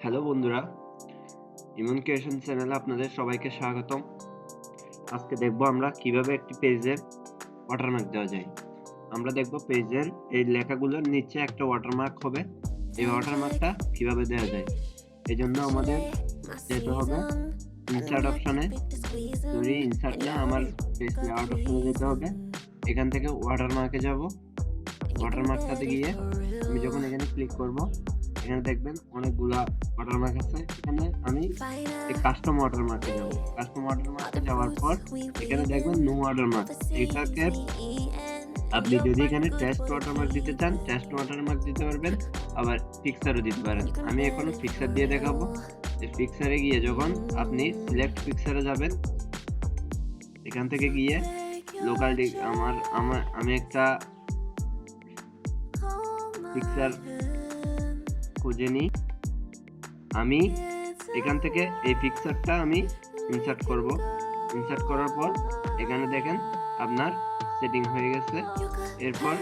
Hello বন্ধুরা, ইমন creation চ্যানেলে আপনাদের সবাইকে স্বাগতম। আজকে দেখব আমরা কিভাবে একটি পেজের ওয়াটারমার্ক দেওয়া যায়। আমরা দেখব পেজের এই লেখাগুলোর নিচে একটা ওয়াটারমার্ক হবে। এই ওয়াটারমার্কটা কিভাবে দেওয়া যায়। এজন্য আমাদের যেতে হবে ইনসার্ট অপশনে। সরি, ইনসার্ট না, আমার পেজ লেআউট অপশনে যেতে হবে। এখান থেকে ওয়াটারমার্কে যাব। ওয়াটারমার্কটাতে গিয়ে আমি যখন এখানে ক্লিক করব, এখানে দেখবেন অনেকগুলা ওয়াটারমার্ক আছে। এখানে আমি এই কাস্টম ওয়াটারমার্কে যাব। কাস্টম ওয়াটারমার্কে যাওয়ার পর এখানে দেখবেন নো ওয়াটারমার্ক। এটাকে আপনি যদি এখানে টেস্ট ওয়াটারমার্ক দিতে চান, টেস্ট ওয়াটারমার্ক দিতে পারবেন, আবার ফিক্সারও দিতে পারেন। আমি এখন ফিক্সার দিয়ে দেখাবো। এই ফিক্সারে গিয়ে যখন আপনি সিলেক্ট ফিক্সারে যাবেন, এখান থেকে গিয়ে লোকাল আমি একটা ফিক্সার খুঁজে নিই। আমি এখান থেকে এই ফিক্সারটা আমি ইনসার্ট করব। ইনসার্ট করার পর এখানে দেখেন আপনার সেটিং হয়ে গেছে। এরপর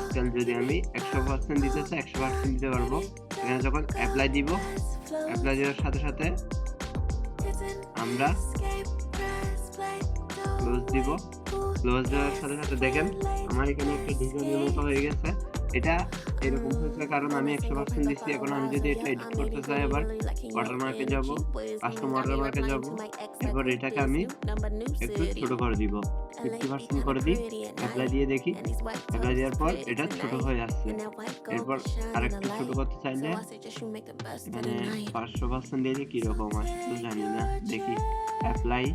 স্কেল যদি আমি 100% দিতে চাই 100% দিতে পারবো। এখানে যখন অ্যাপ্লাই দিব, অ্যাপ্লাই দেওয়ার সাথে সাথে আমরা ক্লোজ দিব। ক্লোজ দেওয়ার সাথে সাথে দেখেন আমার এখানে একটা ডিজাইনের মতো হয়ে গেছে। এটা এরকম হয়েছে কারণ আমি 100% দিচ্ছি। এখন আমি যদি এটা এডিট করতে চাই, আবার ওয়াটারমার্কে যাব, কাস্টম ওয়াটারমার্কে যাব। এরপর এটাকে আমি একটু ছোট করে দিব, 50% করে দিই। অ্যাপ্লাই দিয়ে দেখি। অ্যাপ্লাই দেওয়ার পর এটা ছোট হয়ে আসছে। এরপর আরেকটু ছোট করতে চাইলে মানে 500% দিলে কিরকম আসে তো জানি না, দেখি। অ্যাপ্লাই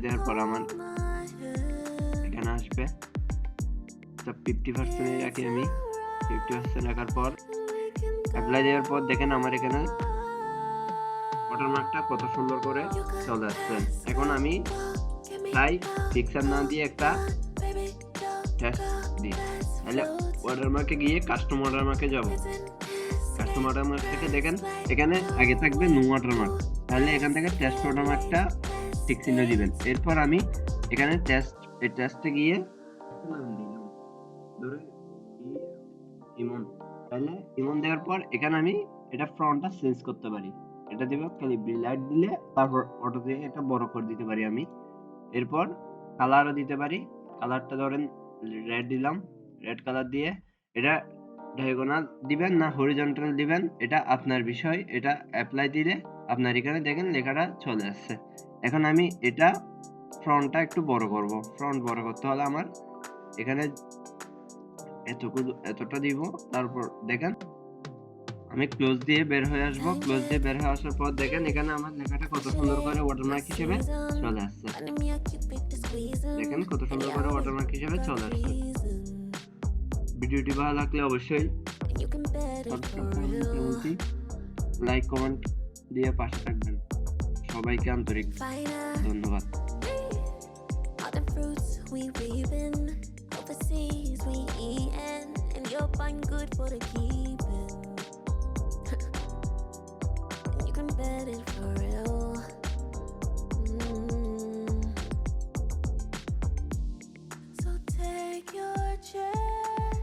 দেওয়ার পর আমার এখানে আসবে 50% রাখি আমি। 50% রাখার পর অ্যাপ্লাই দেওয়ার পর দেখেন আমার এখানে ওয়াটারমার্কটা কত সুন্দর করে চলে আসছে। এখন আমি তাই ফিক্সার না দিয়ে একটা টেস্ট দিই। তাহলে ওয়াটারমার্কে গিয়ে কাস্টম ওয়াটারমার্কে যাব। কাস্টম ওয়াটারমার্ক থেকে দেখেন এখানে আগে থাকবে নো ওয়াটারমার্ক। তাহলে এখান থেকে টেস্ট ওয়াটারমার্কটা ঠিক চিহ্ন দিবেন। এরপর আমি এখানে এই টেস্টে গিয়ে ইমন, তাহলে ইমন দেওয়ার পর এখানে আমি এটা ফন্টটা চেঞ্জ করতে পারি। এটা দিব ক্যালিব্রি লাইট দিলে তারপর অটো দিয়ে এটা বড় করে দিতে পারি আমি। এরপর কালারও দিতে পারি। কালারটা ধরেন রেড দিলাম। রেড কালার দিয়ে এটা ডায়াগোনাল দিবেন না হরিজন্টাল দিবেন, এটা আপনার বিষয়। এটা অ্যাপ্লাই দিলে আপনার এখানে দেখেন লেখাটা চলে আসছে। এখন আমি এটা ফ্রন্টটা একটু বড় করব। ফ্রন্ট বড় করতে হলে আমার এখানে এতটা দিব। তারপর দেখেন আমি ক্লোজ দিয়ে বের হয়ে আসবো। ক্লোজ দিয়ে বের হয়ে আসার পর দেখেন এখানে আমার লেখাটা কত সুন্দর করে ওয়াটারমার্ক হিসেবে চলে আসছে। দেখেন কত সুন্দর করে ওয়াটারমার্ক হিসেবে চলে আসছে। ভিডিওটি ভালো লাগলে অবশ্যই লাইক কমেন্ট দিয়ে পাশে থাকবেন। সবাইকে আন্তরিক ধন্যবাদ। Good for the keeping. You can bet it forever.